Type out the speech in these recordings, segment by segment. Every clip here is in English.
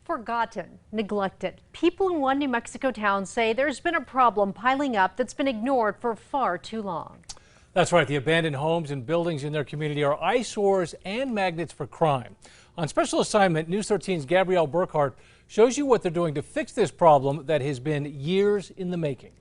Forgotten, neglected. People in one New Mexico town say there's been a problem piling up that's been ignored for far too long. That's right. The abandoned homes and buildings in their community are eyesores and magnets for crime. On special assignment, News 13's Gabrielle Burkhart shows you what they're doing to fix this problem that has been years in the making.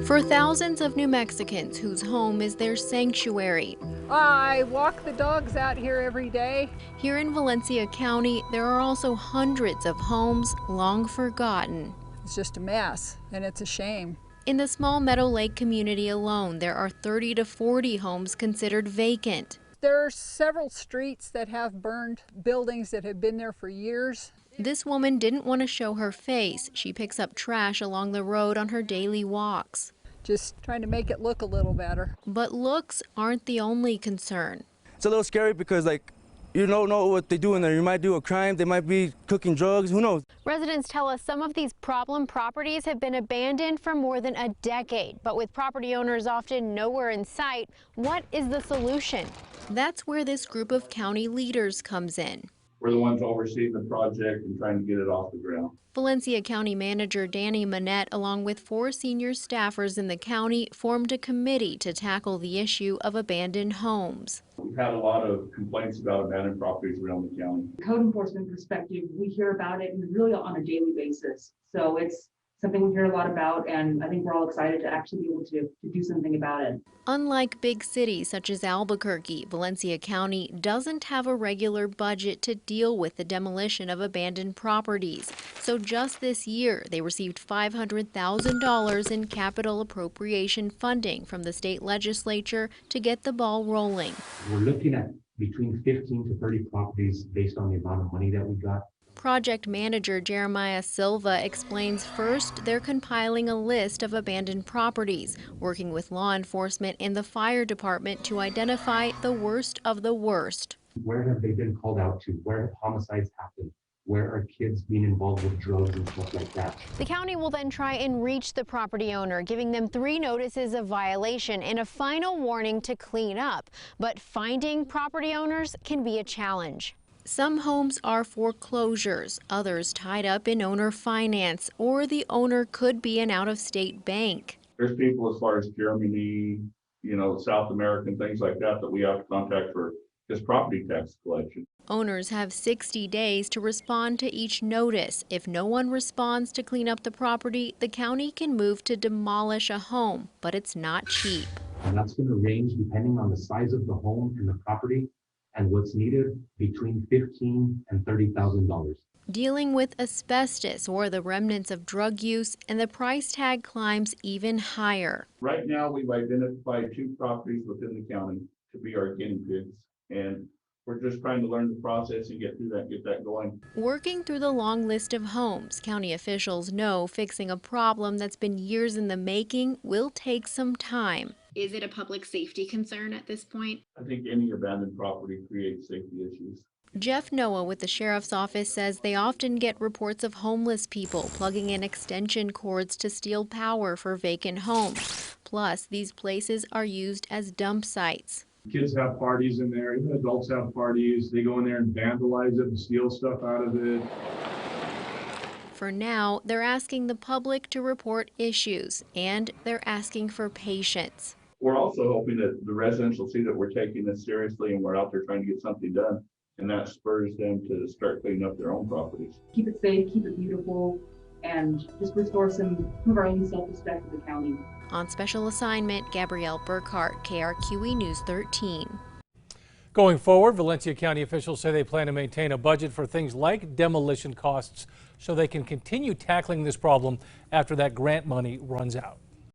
For thousands of New Mexicans whose home is their sanctuary. I walk the dogs out here every day. Here in Valencia County, there are also hundreds of homes long forgotten. It's just a mess, and it's a shame. In the small Meadow Lake community alone, there are 30 to 40 homes considered vacant. There are several streets that have burned buildings that have been there for years. This woman didn't want to show her face. She picks up trash along the road on her daily walks. Just trying to make it look a little better. But looks aren't the only concern. It's a little scary because, you don't know what they do in there. You might do a crime, they might be cooking drugs, who knows? Residents tell us some of these problem properties have been abandoned for more than a decade. But with property owners often nowhere in sight, what is the solution? That's where this group of county leaders comes in. We're the ones overseeing the project and trying to get it off the ground. Valencia County Manager Danny Manette, along with 4 senior staffers in the county, formed a committee to tackle the issue of abandoned homes. We've had a lot of complaints about abandoned properties around the county. Code enforcement perspective, we hear about it really on a daily basis. So it's something we hear a lot about, and I think we're all excited to actually be able to do something about it. Unlike big cities such as Albuquerque, Valencia County doesn't have a regular budget to deal with the demolition of abandoned properties. So just this year, they received $500,000 in capital appropriation funding from the state legislature to get the ball rolling. We're looking at between 15 to 30 properties based on the amount of money that we got. Project manager Jeremiah Silva explains first they're compiling a list of abandoned properties, working with law enforcement and the fire department to identify the worst of the worst. Where have they been called out to? Where have homicides happened? Where are kids being involved with drugs and stuff like that? The county will then try and reach the property owner, giving them 3 notices of violation and a final warning to clean up. But finding property owners can be a challenge. Some homes are foreclosures, others tied up in owner finance, or the owner could be an out-of-state bank. There's people as far as Germany, South America and things like that we have to contact for just property tax collection. Owners have 60 days to respond to each notice. If no one responds to clean up the property, the county can move to demolish a home, but it's not cheap. And that's going to range depending on the size of the home and the property and what's needed between $15,000 and $30,000. Dealing with asbestos or the remnants of drug use, and the price tag climbs even higher. Right now, we've identified 2 properties within the county to be our guinea pigs, and we're just trying to learn the process and get that going. Working through the long list of homes, county officials know fixing a problem that's been years in the making will take some time. Is it a public safety concern at this point? I think any abandoned property creates safety issues. Jeff Noah with the sheriff's office says they often get reports of homeless people plugging in extension cords to steal power for vacant homes. Plus, these places are used as dump sites. Kids have parties in there, even adults have parties. They go in there and vandalize it and steal stuff out of it. For now, they're asking the public to report issues, and they're asking for patience. We're also hoping that the residents will see that we're taking this seriously and we're out there trying to get something done, and that spurs them to start cleaning up their own properties. Keep it safe, keep it beautiful, and just restore some of our own self-respect to the county. On special assignment, Gabrielle Burkhart, KRQE News 13. Going forward, Valencia County officials say they plan to maintain a budget for things like demolition costs so they can continue tackling this problem after that grant money runs out.